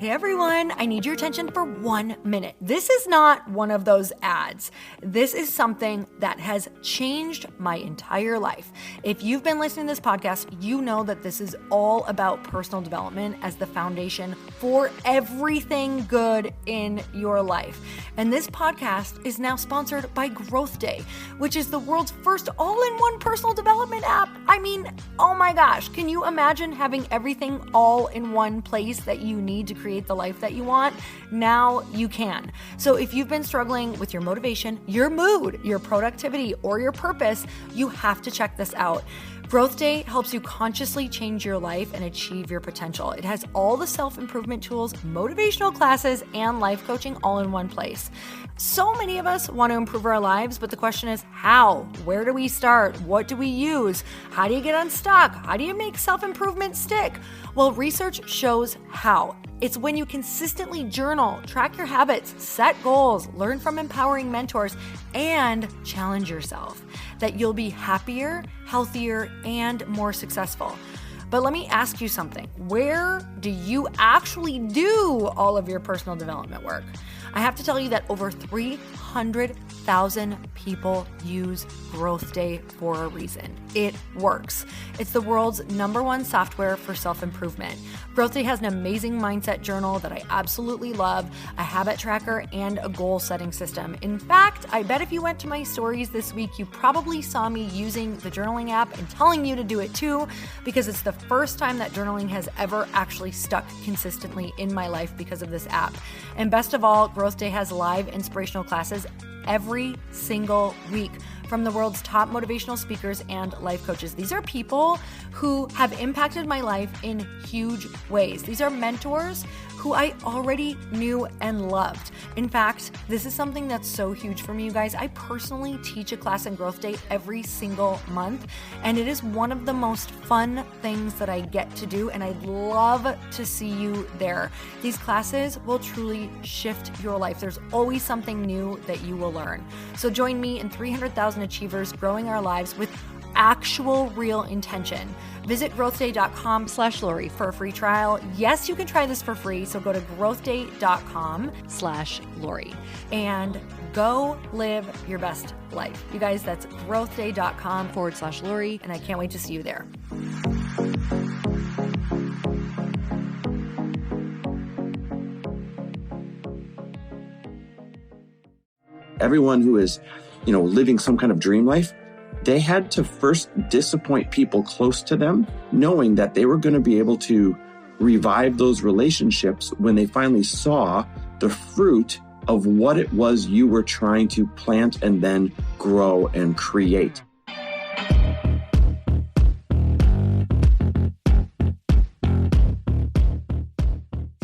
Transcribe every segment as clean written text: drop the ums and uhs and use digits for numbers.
Hey everyone, I need your attention for 1 minute. This is not one of those ads. This is something that has changed my entire life. If you've been listening to this podcast, you know that this is all about personal development as the foundation for everything good in your life. And this podcast is now sponsored by Growth Day, which is the world's first all-in-one personal development app. I mean, oh my gosh, can you imagine having everything all in one place that you need to create the life that you want? Now you can. So if you've been struggling with your motivation, your mood, your productivity, or your purpose, you have to check this out. Growth Day helps you consciously change your life and achieve your potential. It has all the self-improvement tools, motivational classes, and life coaching all in one place. So many of us want to improve our lives, but the question is how? Where do we start? What do we use? How do you get unstuck? How do you make self-improvement stick? Well, research shows how. It's when you consistently journal, track your habits, set goals, learn from empowering mentors, and challenge yourself that you'll be happier, healthier, and more successful. But let me ask you something. Where do you actually do all of your personal development work? I have to tell you that over 300,000 people use Growth Day for a reason. It works. It's the world's #1 software for self-improvement. Growth Day has an amazing mindset journal that I absolutely love, a habit tracker, and a goal-setting system. In fact, I bet if you went to my stories this week, you probably saw me using the journaling app and telling you to do it too, because it's the first time that journaling has ever actually stuck consistently in my life because of this app. And best of all, Growth Day has live inspirational classes every single week from the world's top motivational speakers and life coaches. These are people who have impacted my life in huge ways. These are mentors who I already knew and loved. In fact, this is something that's so huge for me, you guys. I personally teach a class in Growth Day every single month, and it is one of the most fun things that I get to do, and I'd love to see you there. These classes will truly shift your life. There's always something new that you will learn. So join me and 300,000 achievers growing our lives with actual real intention. Visit growthday.com/Lori for a free trial. Yes, you can try this for free. So go to growthday.com/Lori and go live your best life. You guys, that's growthday.com/Lori. And I can't wait to see you there. Everyone who is, living some kind of dream life, they had to first disappoint people close to them, knowing that they were going to be able to revive those relationships when they finally saw the fruit of what it was you were trying to plant and then grow and create.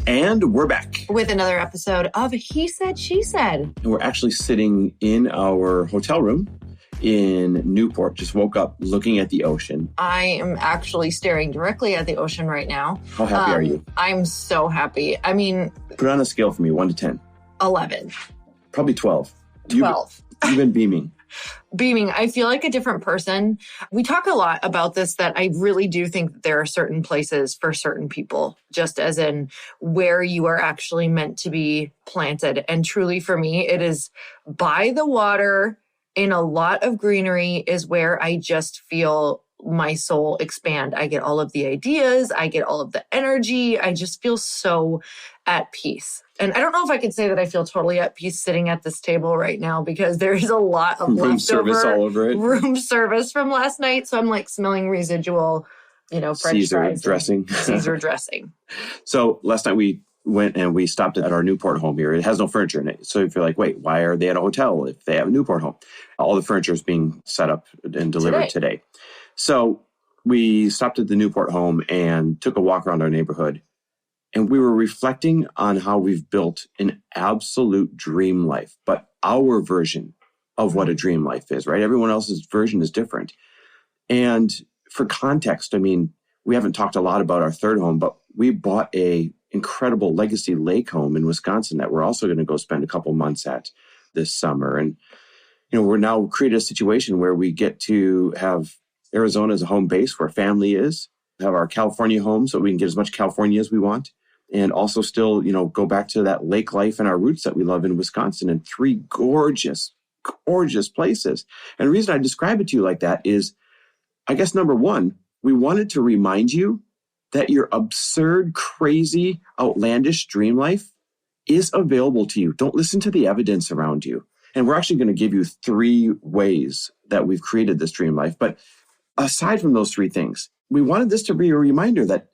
And we're back with another episode of He Said, She Said. And we're actually sitting in our hotel room in Newport. Just woke up looking at the ocean. I am actually staring directly at the ocean right now. How happy are you? I'm so happy. I mean, put it on a scale for me, 1 to 10. 11. Probably 12. 12. You've been beaming. Beaming. I feel like a different person. We talk a lot about this, that I really do think that there are certain places for certain people, just as in where you are actually meant to be planted. And truly for me, it is by the water in a lot of greenery is where I just feel my soul expand. I get all of the ideas. I get all of the energy. I just feel so at peace. And I don't know if I could say that I feel totally at peace sitting at this table right now, because there is a lot of room service all over it. Room service from last night. So I'm like smelling residual, French Caesar fries dressing. Caesar dressing. So last night we went and we stopped at our Newport home here. It has no furniture in it. So if you're like, wait, why are they at a hotel if they have a Newport home? All the furniture is being set up and delivered today. So we stopped at the Newport home and took a walk around our neighborhood. And we were reflecting on how we've built an absolute dream life, but our version of what a dream life is, right? Everyone else's version is different. And for context, we haven't talked a lot about our third home, but we bought a incredible legacy lake home in Wisconsin that we're also going to go spend a couple months at this summer. And, we're now created a situation where we get to have Arizona as a home base where family is, have our California home so we can get as much California as we want. and also still, go back to that lake life and our roots that we love in Wisconsin, and 3 gorgeous, gorgeous places. And the reason I describe it to you like that is, I guess, number one, we wanted to remind you that your absurd, crazy, outlandish dream life is available to you. Don't listen to the evidence around you. And we're actually going to give you 3 ways that we've created this dream life. But aside from those 3 things, we wanted this to be a reminder that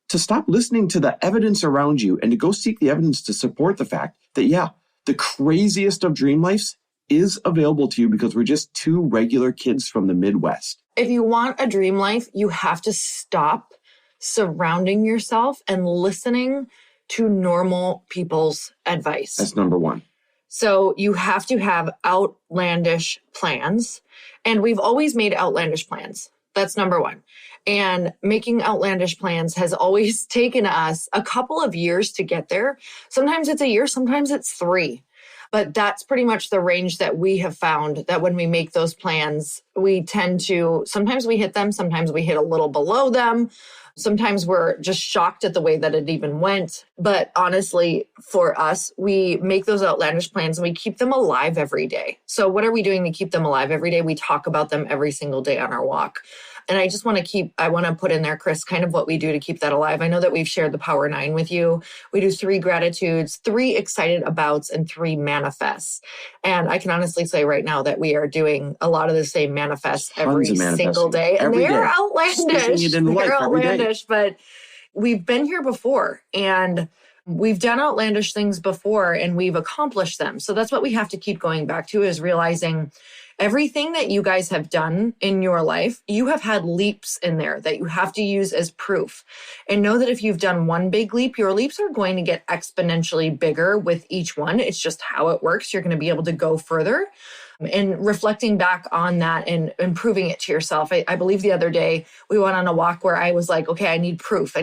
to stop listening to the evidence around you and to go seek the evidence to support the fact that, yeah, the craziest of dream lives is available to you because we're just 2 regular kids from the Midwest. If you want a dream life, you have to stop surrounding yourself and listening to normal people's advice. That's number 1. So you have to have outlandish plans. And we've always made outlandish plans. That's number 1. And making outlandish plans has always taken us a couple of years to get there. Sometimes it's a year, sometimes it's 3. But that's pretty much the range that we have found, that when we make those plans, we tend to, sometimes we hit them, sometimes we hit a little below them. Sometimes we're just shocked at the way that it even went. But honestly, for us, we make those outlandish plans and we keep them alive every day. So what are we doing to keep them alive every day? We talk about them every single day on our walk. And I just want to put in there, Chris, kind of what we do to keep that alive. I know that we've shared the Power 9 with you. We do 3 gratitudes, 3 excited abouts, and 3 manifests. And I can honestly say right now that we are doing a lot of the same manifests every single day. And they're outlandish. They're outlandish, but we've been here before and we've done outlandish things before and we've accomplished them. So that's what we have to keep going back to, is realizing everything that you guys have done in your life, you have had leaps in there that you have to use as proof. And know that if you've done one big leap, your leaps are going to get exponentially bigger with each one. It's just how it works. You're going to be able to go further. And reflecting back on that and improving it to yourself. I believe the other day we went on a walk where I was like, okay, I need proof. I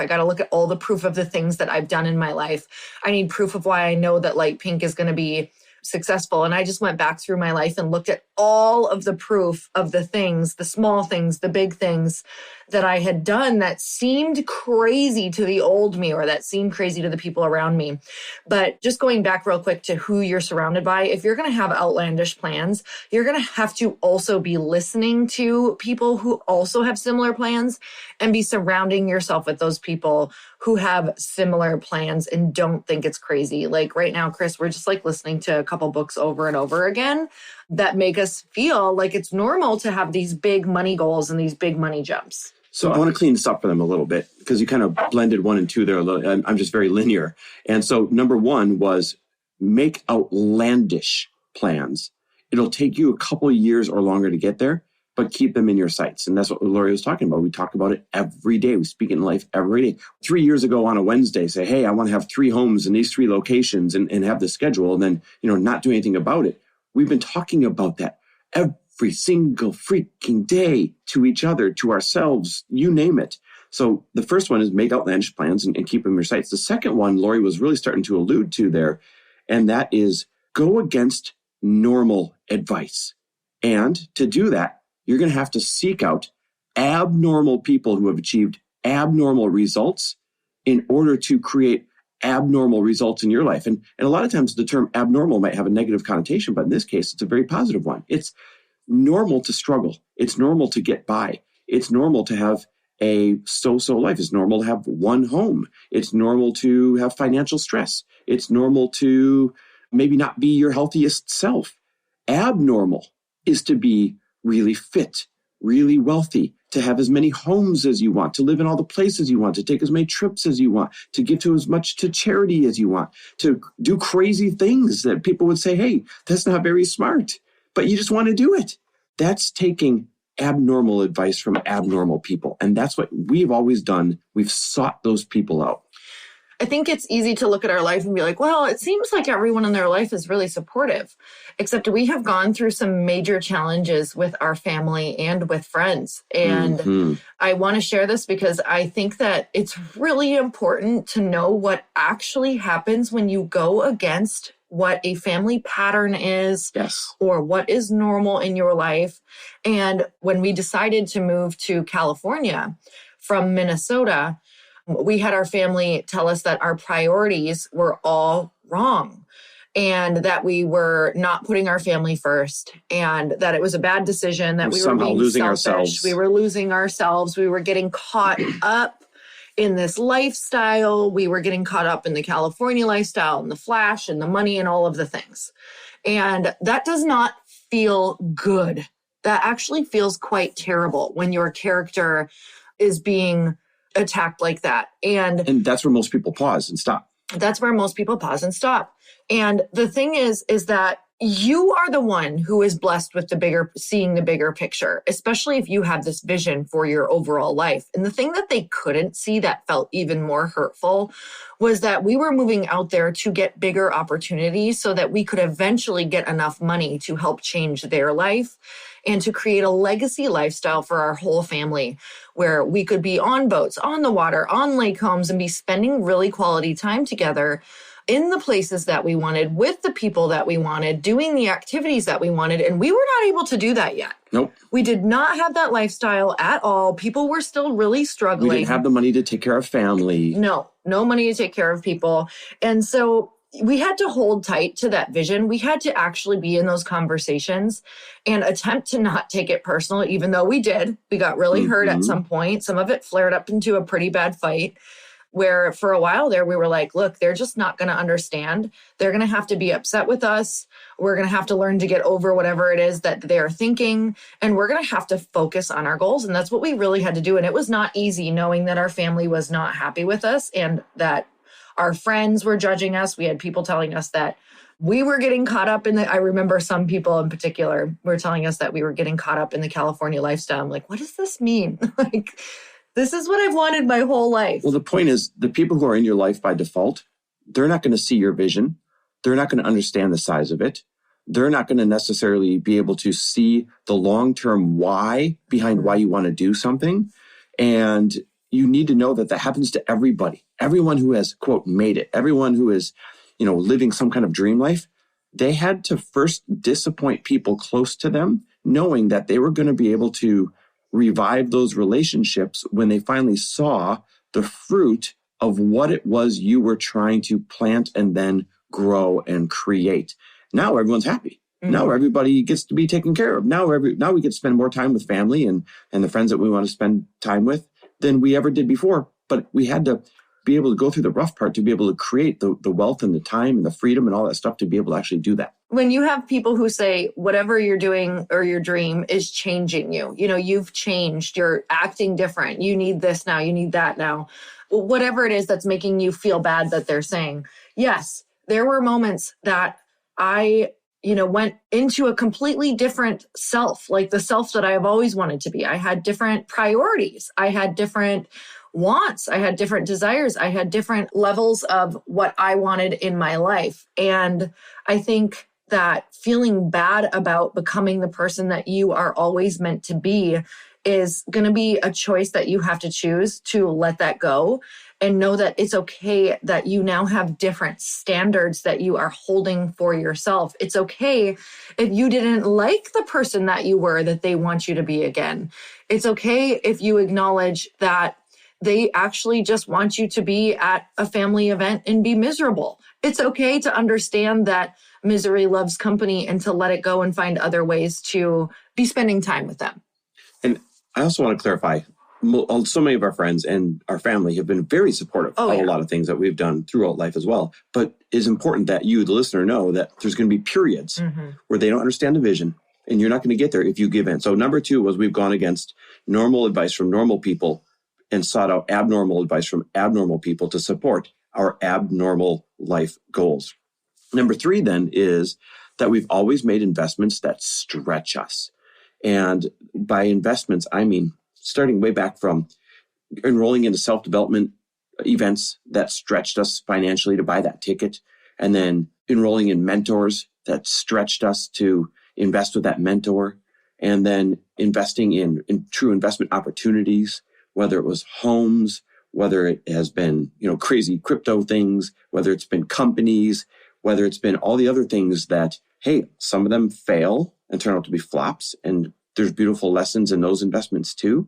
got to look at all the proof of the things that I've done in my life. I need proof of why I know that light pink is going to be successful. And I just went back through my life and looked at all of the proof of the things, the small things, the big things that I had done that seemed crazy to the old me, or that seemed crazy to the people around me. But just going back real quick to who you're surrounded by, if you're going to have outlandish plans, you're going to have to also be listening to people who also have similar plans and be surrounding yourself with those people who have similar plans and don't think it's crazy. Like right now, Chris, we're just like listening to a couple books over and over again that make us feel like it's normal to have these big money goals and these big money jumps. So I want to clean this up for them a little bit because you kind of blended 1 and 2 there a little. I'm just very linear. And so number 1 was make outlandish plans. It'll take you a couple of years or longer to get there, but keep them in your sights. And that's what Lori was talking about. We talk about it every day. We speak it in life every day. 3 years ago on a Wednesday, say, hey, I want to have 3 homes in these 3 locations and have the schedule, and then, not do anything about it. We've been talking about that every single freaking day to each other, to ourselves, you name it. So the first one is make outlandish plans and keep them in your sights. The second one, Lori was really starting to allude to there, and that is go against normal advice. And to do that, you're going to have to seek out abnormal people who have achieved abnormal results in order to create abnormal results in your life. And a lot of times the term abnormal might have a negative connotation, but in this case, it's a very positive one. It's normal to struggle. It's normal to get by. It's normal to have a so-so life. It's normal to have 1 home. It's normal to have financial stress. It's normal to maybe not be your healthiest self. Abnormal is to be really fit, really wealthy, to have as many homes as you want, to live in all the places you want, to take as many trips as you want, to give to as much to charity as you want, to do crazy things that people would say, hey, that's not very smart, but you just want to do it. That's taking abnormal advice from abnormal people. And that's what we've always done. We've sought those people out. I think it's easy to look at our life and be like, well, it seems like everyone in their life is really supportive, except we have gone through some major challenges with our family and with friends. And I want to share this because I think that it's really important to know what actually happens when you go against what a family pattern is, or what is normal in your life. And when we decided to move to California from Minnesota, We had our family tell us that our priorities were all wrong and that we were not putting our family first and that it was a bad decision, that we were being losing selfish. ourselves. We were losing ourselves. We were getting caught up in this lifestyle. We were getting caught up in the California lifestyle and the flash and the money and all of the things. And that does not feel good. That actually feels quite terrible when your character is being attacked like that. And that's where most people pause and stop. That's where most people pause and stop. And the thing is that you are the one who is blessed with seeing the bigger picture, especially if you have this vision for your overall life. And the thing that they couldn't see that felt even more hurtful was that we were moving out there to get bigger opportunities so that we could eventually get enough money to help change their life and to create a legacy lifestyle for our whole family where we could be on boats, on the water, on lake homes, and be spending really quality time together in the places that we wanted, with the people that we wanted, doing the activities that we wanted. And we were not able to do that yet. Nope. We did not have that lifestyle at all. People were still really struggling. We didn't have the money to take care of family. No money to take care of people. And so we had to hold tight to that vision. We had to actually be in those conversations and attempt to not take it personal, even though we did. We got really hurt at some point. Some of it flared up into a pretty bad fight, where for a while there, we were like, look, they're just not going to understand. They're going to have to be upset with us. We're going to have to learn to get over whatever it is that they're thinking. And we're going to have to focus on our goals. And that's what we really had to do. And it was not easy knowing that our family was not happy with us and that our friends were judging us. We had people telling us that we were getting caught up I remember some people in particular were telling us that we were getting caught up in the California lifestyle. I'm like, what does this mean? This is what I've wanted my whole life. Well, the point is the people who are in your life by default, they're not going to see your vision. They're not going to understand the size of it. They're not going to necessarily be able to see the long-term why behind why you want to do something. And you need to know that that happens to everybody. Everyone who has, quote, made it, everyone who is, living some kind of dream life, they had to first disappoint people close to them, knowing that they were going to be able to revive those relationships when they finally saw the fruit of what it was you were trying to plant and then grow and create. Now everyone's happy. Mm-hmm. Now everybody gets to be taken care of. Now we get to spend more time with family and the friends that we want to spend time with than we ever did before. But we had to be able to go through the rough part to be able to create the wealth and the time and the freedom and all that stuff to be able to actually do that. When you have people who say whatever you're doing or your dream is changing you, you've changed, you're acting different, you need this now, you need that now, whatever it is that's making you feel bad that they're saying. Yes, there were moments that I went into a completely different self, like the self that I have always wanted to be. I had different priorities. I had different wants. I had different desires. I had different levels of what I wanted in my life. And I think that feeling bad about becoming the person that you are always meant to be is going to be a choice that you have to choose to let that go and know that it's okay that you now have different standards that you are holding for yourself. It's okay if you didn't like the person that you were, that they want you to be again. It's okay if you acknowledge that they actually just want you to be at a family event and be miserable. It's okay to understand that misery loves company and to let it go and find other ways to be spending time with them. And I also want to clarify, so many of our friends and our family have been very supportive of a lot of things that we've done throughout life as well. But it's important that you, the listener, know that there's going to be periods where they don't understand the vision and you're not going to get there if you give in. So number 2 was we've gone against normal advice from normal people and sought out abnormal advice from abnormal people to support our abnormal life goals. Number 3 then is that we've always made investments that stretch us. And by investments, I mean starting way back from enrolling into self-development events that stretched us financially to buy that ticket, and then enrolling in mentors that stretched us to invest with that mentor, and then investing in true investment opportunities, whether it was homes, whether it has been, crazy crypto things, whether it's been companies, whether it's been all the other things that, hey, some of them fail and turn out to be flops. And there's beautiful lessons in those investments too.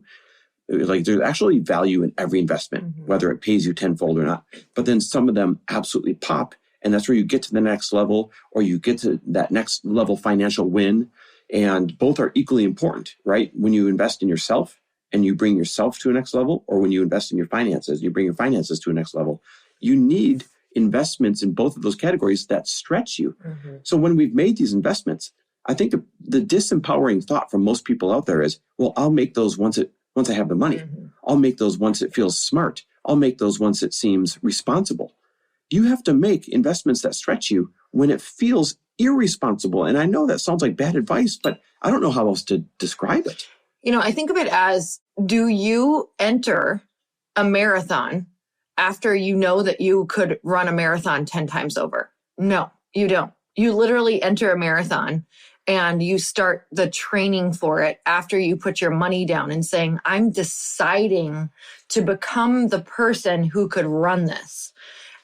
Like there's actually value in every investment, whether it pays you tenfold or not. But then some of them absolutely pop. And that's where you get to the next level, or you get to that next level financial win. And both are equally important, right? When you invest in yourself and you bring yourself to a next level, or when you invest in your finances, you bring your finances to a next level, you need investments in both of those categories that stretch you. So when we've made these investments, I think the disempowering thought from most people out there is, well, I'll make those once I have the money. I'll make those once it feels smart. I'll make those once it seems responsible. You have to make investments that stretch you when it feels irresponsible. And I know that sounds like bad advice, but I don't know how else to describe it. I think of it as, do you enter a marathon after you know that you could run a marathon 10 times over? No, you don't. You literally enter a marathon and you start the training for it after you put your money down and saying, I'm deciding to become the person who could run this.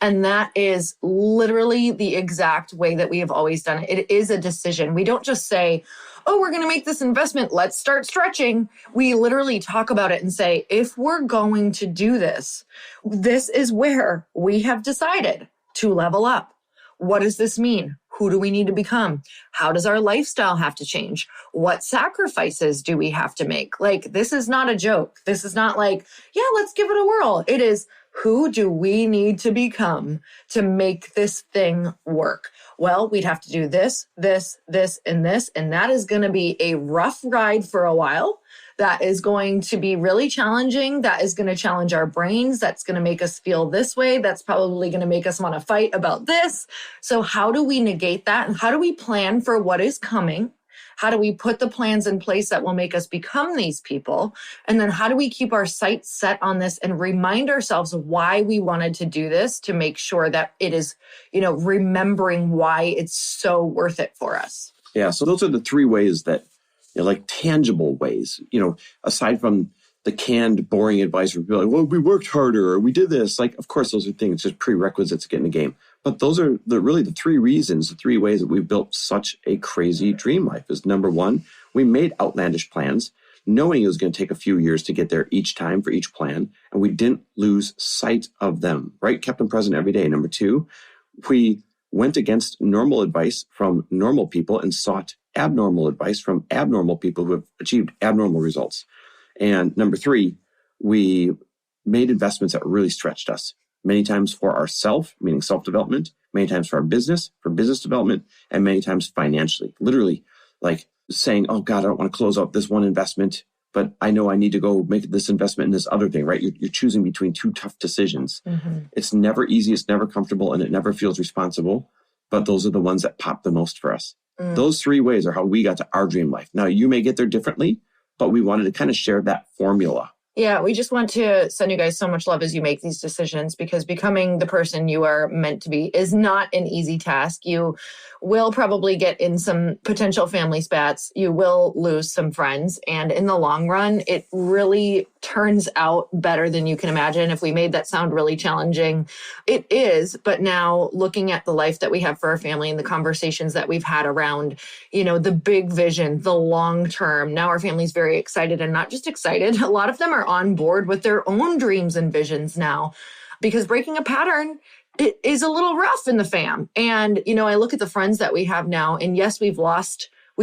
And that is literally the exact way that we have always done it. It is a decision. We don't just say, oh, we're going to make this investment. Let's start stretching. We literally talk about it and say, if we're going to do this, this is where we have decided to level up. What does this mean? Who do we need to become? How does our lifestyle have to change? What sacrifices do we have to make? Like, this is not a joke. This is not like, yeah, let's give it a whirl. It is, who do we need to become to make this thing work? Well, we'd have to do this, this, this, and this. And that is going to be a rough ride for a while. That is going to be really challenging. That is going to challenge our brains. That's going to make us feel this way. That's probably going to make us want to fight about this. So how do we negate that? And how do we plan for what is coming? How do we put the plans in place that will make us become these people? And then how do we keep our sights set on this and remind ourselves why we wanted to do this, to make sure that it is, remembering why it's so worth it for us? Yeah. So those are the three ways that, like tangible ways, aside from the canned, boring advice where people are like, well, we worked harder or we did this. Like, of course, those are things, just prerequisites to get in the game. But those are really the three reasons, the three ways that we've built such a crazy dream life. Is number one, we made outlandish plans, knowing it was going to take a few years to get there each time for each plan. And we didn't lose sight of them, right? Kept them present every day. Number two, we went against normal advice from normal people and sought abnormal advice from abnormal people who have achieved abnormal results. And number three, we made investments that really stretched us. Many times for ourself, meaning self-development, many times for our business, for business development, and many times financially. Literally, like saying, oh God, I don't want to close out this one investment, but I know I need to go make this investment in this other thing, right? You're choosing between two tough decisions. It's never easy, it's never comfortable, and it never feels responsible. But those are the ones that pop the most for us. Those three ways are how we got to our dream life. Now, you may get there differently, but we wanted to kind of share that formula. Yeah, we just want to send you guys so much love as you make these decisions, because becoming the person you are meant to be is not an easy task. You will probably get in some potential family spats. You will lose some friends. And in the long run, it really turns out better than you can imagine. If we made that sound really challenging, it is. But now looking at the life that we have for our family and the conversations that we've had around, the big vision, the long term, now our family's very excited, and not just excited. A lot of them are on board with their own dreams and visions now, because breaking a pattern, it is a little rough in the fam. And, I look at the friends that we have now, and yes, we've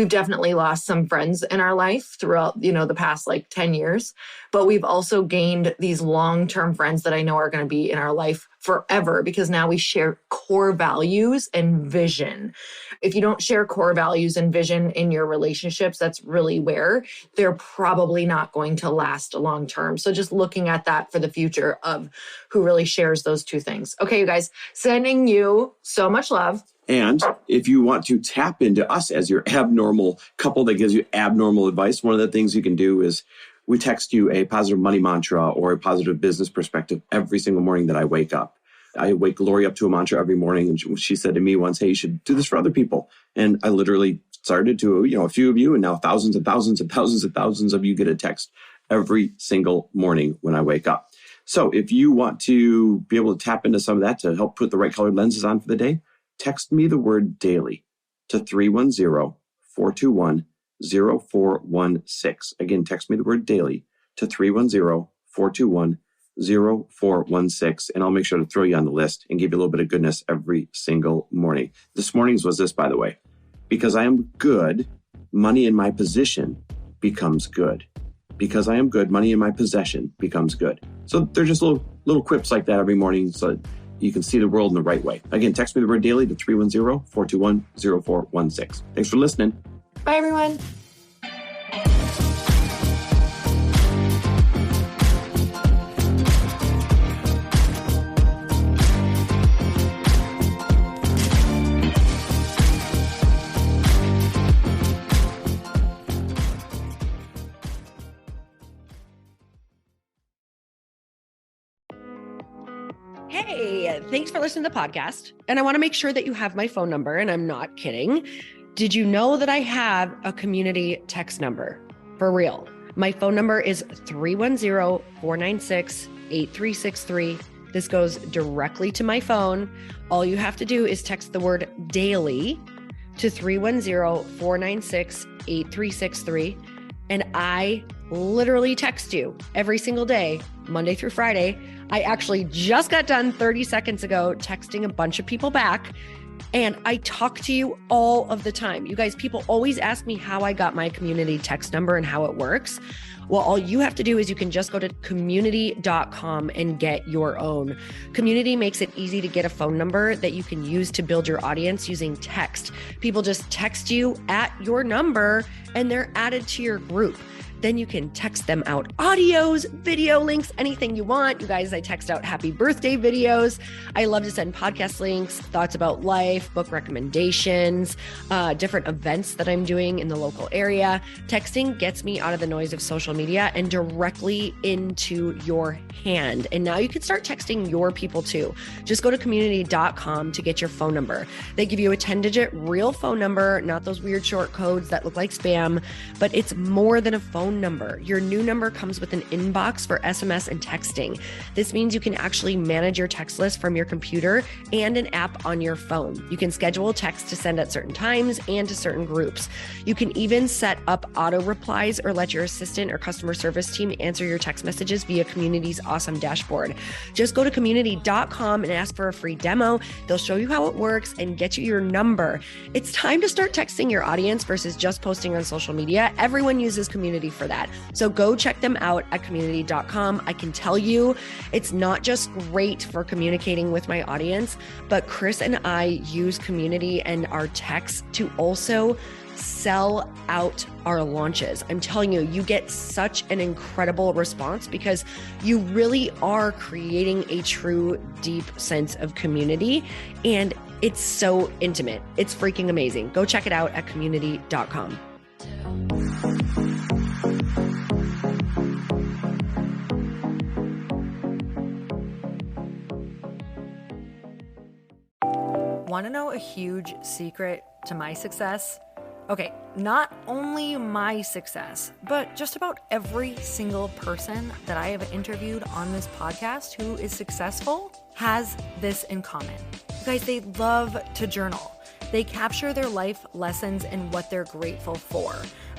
definitely lost some friends in our life throughout, the past 10 years, but we've also gained these long-term friends that I know are going to be in our life forever, because now we share core values and vision. If you don't share core values and vision in your relationships, that's really where they're probably not going to last long term. So just looking at that for the future of who really shares those two things. Okay, you guys, sending you so much love. And if you want to tap into us as your abnormal couple that gives you abnormal advice, one of the things you can do is we text you a positive money mantra or a positive business perspective every single morning that I wake up. I wake Lori up to a mantra every morning. And she said to me once, hey, you should do this for other people. And I literally started to, a few of you, and now thousands and thousands and thousands and thousands of you get a text every single morning when I wake up. So if you want to be able to tap into some of that to help put the right colored lenses on for the day, text me the word daily to 310-421-0416. Again, text me the word daily to 310-421-0416, and I'll make sure to throw you on the list and give you a little bit of goodness every single morning. This morning's was this, by the way: because I am good, money in my position becomes good. Because I am good, money in my possession becomes good. So they're just little quips like that every morning so that you can see the world in the right way. Again, text me the word daily to 310-421-0416. Thanks for listening. Bye, everyone. Hey, thanks for listening to the podcast. And I want to make sure that you have my phone number, and I'm not kidding. Did you know that I have a community text number? For real. My phone number is 310-496-8363. This goes directly to my phone. All you have to do is text the word daily to 310-496-8363. And I literally text you every single day, Monday through Friday. I actually just got done 30 seconds ago texting a bunch of people back, and I talk to you all of the time. You guys, people always ask me how I got my community text number and how it works. Well, all you have to do is you can just go to community.com and get your own. Community makes it easy to get a phone number that you can use to build your audience using text. People just text you at your number and they're added to your group. Then you can text them out audios, video links, anything you want. You guys, I text out happy birthday videos. I love to send podcast links, thoughts about life, book recommendations, different events that I'm doing in the local area. Texting gets me out of the noise of social media and directly into your hand. And now you can start texting your people too. Just go to community.com to get your phone number. They give you a 10-digit real phone number, not those weird short codes that look like spam, but it's more than a phone number. Your new number comes with an inbox for SMS and texting. This means you can actually manage your text list from your computer and an app on your phone. You can schedule text to send at certain times and to certain groups. You can even set up auto replies or let your assistant or customer service team answer your text messages via Community's awesome dashboard. Just go to community.com and ask for a free demo. They'll show you how it works and get you your number. It's time to start texting your audience versus just posting on social media. Everyone uses Community for that. So go check them out at community.com. I can tell you it's not just great for communicating with my audience, but Chris and I use Community and our texts to also sell out our launches. I'm telling you, you get such an incredible response because you really are creating a true, deep sense of community, and it's so intimate. It's freaking amazing. Go check it out at community.com. Want to know a huge secret to my success? Okay, not only my success, but just about every single person that I have interviewed on this podcast who is successful has this in common. You guys, they love to journal. They capture their life lessons and what they're grateful for.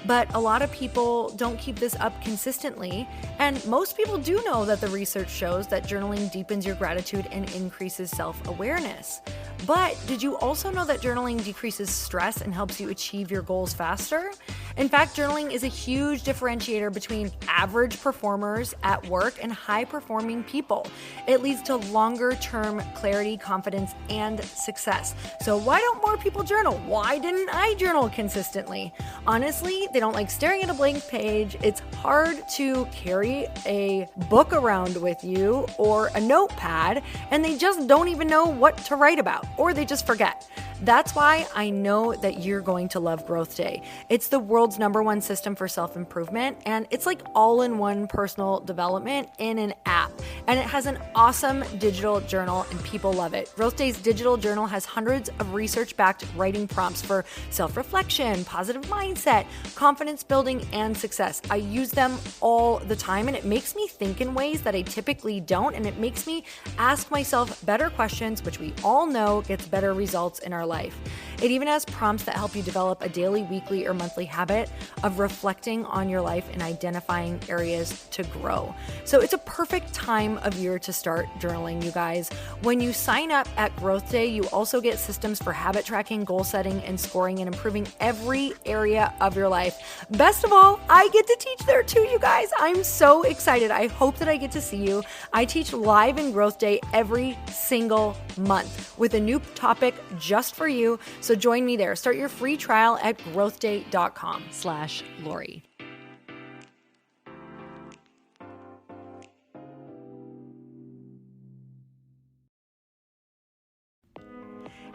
But a lot of people don't keep this up consistently. And most people do know that the research shows that journaling deepens your gratitude and increases self-awareness. But did you also know that journaling decreases stress and helps you achieve your goals faster? In fact, journaling is a huge differentiator between average performers at work and high-performing people. It leads to longer-term clarity, confidence, and success. So why don't more people journal? Why didn't I journal consistently? Honestly, they don't like staring at a blank page. It's hard to carry a book around with you or a notepad, and they just don't even know what to write about, or they just forget. That's why I know that you're going to love Growth Day. It's the world's #1 system for self-improvement, and it's like all-in-one personal development in an app. And it has an awesome digital journal, and people love it. Growth Day's digital journal has hundreds of research-backed writing prompts for self-reflection, positive mindset, confidence building, and success. I use them all the time, and it makes me think in ways that I typically don't, and it makes me ask myself better questions, which we all know gets better results in our life. It even has prompts that help you develop a daily, weekly, or monthly habit of reflecting on your life and identifying areas to grow. So it's a perfect time of year to start journaling, you guys. When you sign up at Growth Day, you also get systems for habit tracking, goal setting, and scoring, and improving every area of your life. Best of all, I get to teach there too, you guys. I'm so excited. I hope that I get to see you. I teach live in Growth Day every single month with a new topic just for you. So join me there. Start your free trial at growthday.com/Lori.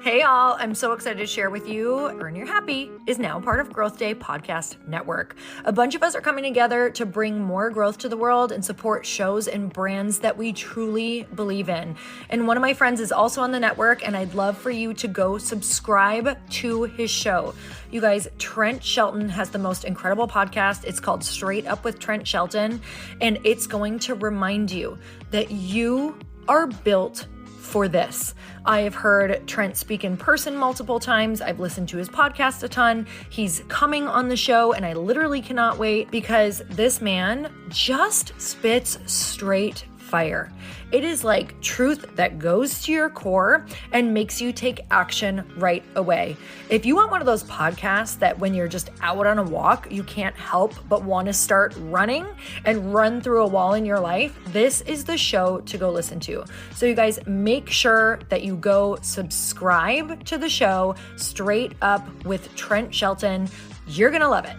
Hey all, I'm so excited to share with you, Earn Your Happy is now part of Growth Day Podcast Network. A bunch of us are coming together to bring more growth to the world and support shows and brands that we truly believe in. And one of my friends is also on the network, and I'd love for you to go subscribe to his show. You guys, Trent Shelton has the most incredible podcast. It's called Straight Up with Trent Shelton, and it's going to remind you that you are built for this. I have heard Trent speak in person multiple times. I've listened to his podcast a ton. He's coming on the show, and I literally cannot wait because this man just spits straight fire. It is like truth that goes to your core and makes you take action right away. If you want one of those podcasts that when you're just out on a walk, you can't help but want to start running and run through a wall in your life, this is the show to go listen to. So you guys, make sure that you go subscribe to the show, Straight Up with Trent Shelton. You're going to love it.